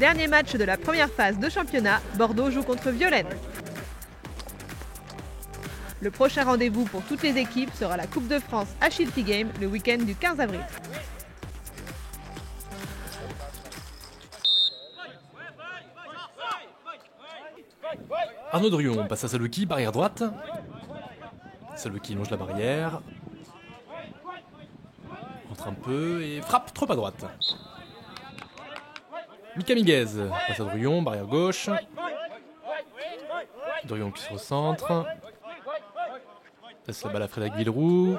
Dernier match de la première phase de championnat, Bordeaux joue contre Violaine. Le prochain rendez-vous pour toutes les équipes sera la Coupe de France Agility Game le week-end du 15 avril. Arnaud Drion passe à Saluki, barrière droite. Saluki longe la barrière. Rentre un peu et frappe trop à droite. Mika Miguez passe à Drion, barrière gauche. Drion qui se recentre. Laisse la balle à Frédéric Villeroux,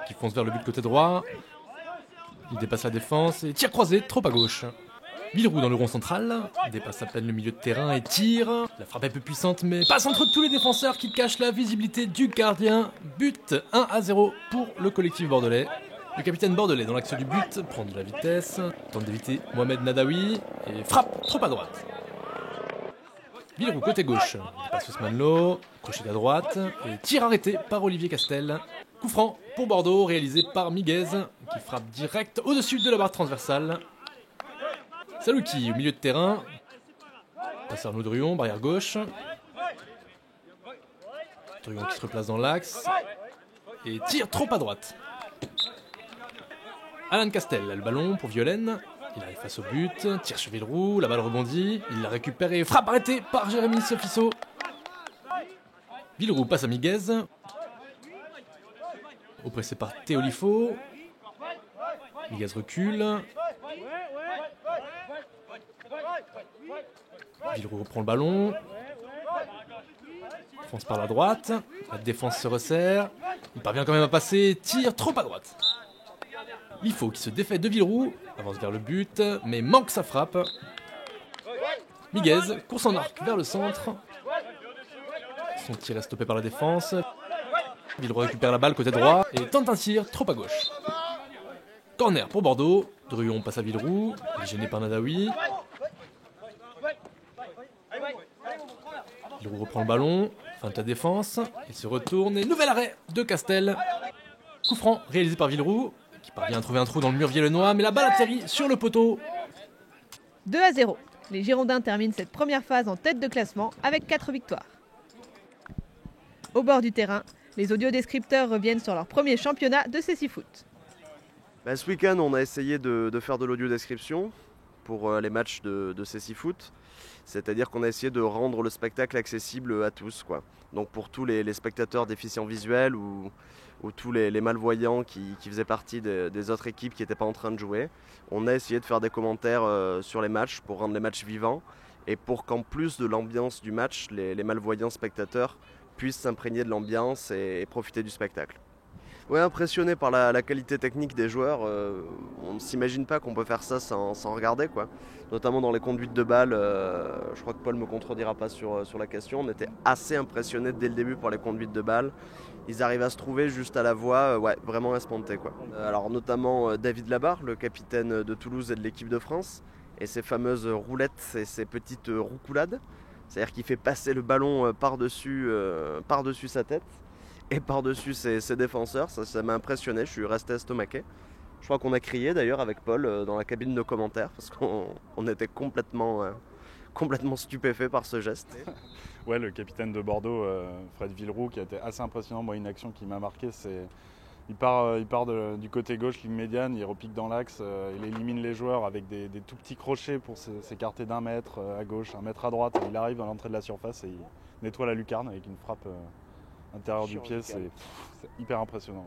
qui fonce vers le but côté droit. Il dépasse la défense et tire croisé, trop à gauche. Villeroux dans le rond central, dépasse à peine le milieu de terrain et tire. La frappe est peu puissante mais passe entre tous les défenseurs qui cachent la visibilité du gardien. But 1-0 pour le collectif bordelais. Le capitaine bordelais dans l'axe du but prend de la vitesse, tente d'éviter Mohamed Nadawi et frappe trop à droite. Villeroux côté gauche, passe Ousmane Lo, crochet à droite et tir arrêté par Olivier Castel. Coup franc pour Bordeaux réalisé par Miguez qui frappe direct au-dessus de la barre transversale. Saluki au milieu de terrain, passe Arnaud Drion, barrière gauche. Drion qui se replace dans l'axe et tire trop à droite. Alan Castel a le ballon pour Violaine. Il arrive face au but, tire sur Villeroux, la balle rebondit, il la récupère et frappe arrêtée par Jérémy Sofisso. Villeroux passe à Miguez. Oppressé par Théolifo. Miguez recule. Villeroux reprend le ballon. Fonce par la droite. La défense se resserre. Il parvient quand même à passer, tire trop à droite. Lifo qui se défait de Villeroux, avance vers le but, mais manque sa frappe. Miguez court son arc vers le centre. Son tir est stoppé par la défense. Villeroux récupère la balle côté droit et tente un tir trop à gauche. Corner pour Bordeaux. Drion passe à Villeroux, il est gêné par Nadawi. Villeroux reprend le ballon, feinte la défense, il se retourne et nouvel arrêt de Castel. Coup franc réalisé par Villeroux, qui parvient à trouver un trou dans le mur viennois, mais la balle atterrit sur le poteau. 2-0. Les Girondins terminent cette première phase en tête de classement avec 4 victoires. Au bord du terrain, les audiodescripteurs reviennent sur leur premier championnat de cécifoot. Ce week-end, on a essayé de faire de l'audiodescription pour les matchs de cécifoot. C'est-à-dire qu'on a essayé de rendre le spectacle accessible à tous, quoi. Donc pour tous les spectateurs déficients visuels ou tous les malvoyants qui faisaient partie des autres équipes qui n'étaient pas en train de jouer, on a essayé de faire des commentaires sur les matchs pour rendre les matchs vivants et pour qu'en plus de l'ambiance du match, les malvoyants spectateurs puissent s'imprégner de l'ambiance et profiter du spectacle. Ouais, impressionné par la qualité technique des joueurs, on ne s'imagine pas qu'on peut faire ça sans regarder, quoi. Notamment dans les conduites de balles, je crois que Paul ne me contredira pas sur la question, on était assez impressionnés dès le début par les conduites de balles. Ils arrivent à se trouver juste à la voix, ouais, vraiment esponté, quoi. Alors notamment David Labarre, le capitaine de Toulouse et de l'équipe de France, et ses fameuses roulettes et ses petites roucoulades. C'est-à-dire qu'il fait passer le ballon par-dessus sa tête et par-dessus ses défenseurs. Ça m'a impressionné, je suis resté estomaqué. Je crois qu'on a crié d'ailleurs avec Paul dans la cabine de commentaires parce qu'on était complètement stupéfait par ce geste. Ouais, le capitaine de Bordeaux, Fred Villeroux, qui a été assez impressionnant. Moi, une action qui m'a marqué, c'est il part du côté gauche, ligne médiane, il repique dans l'axe, il élimine les joueurs avec des tout petits crochets pour s'écarter d'1 mètre à gauche, 1 mètre à droite. Il arrive à l'entrée de la surface et il nettoie la lucarne avec une frappe intérieure du pied. C'est hyper impressionnant.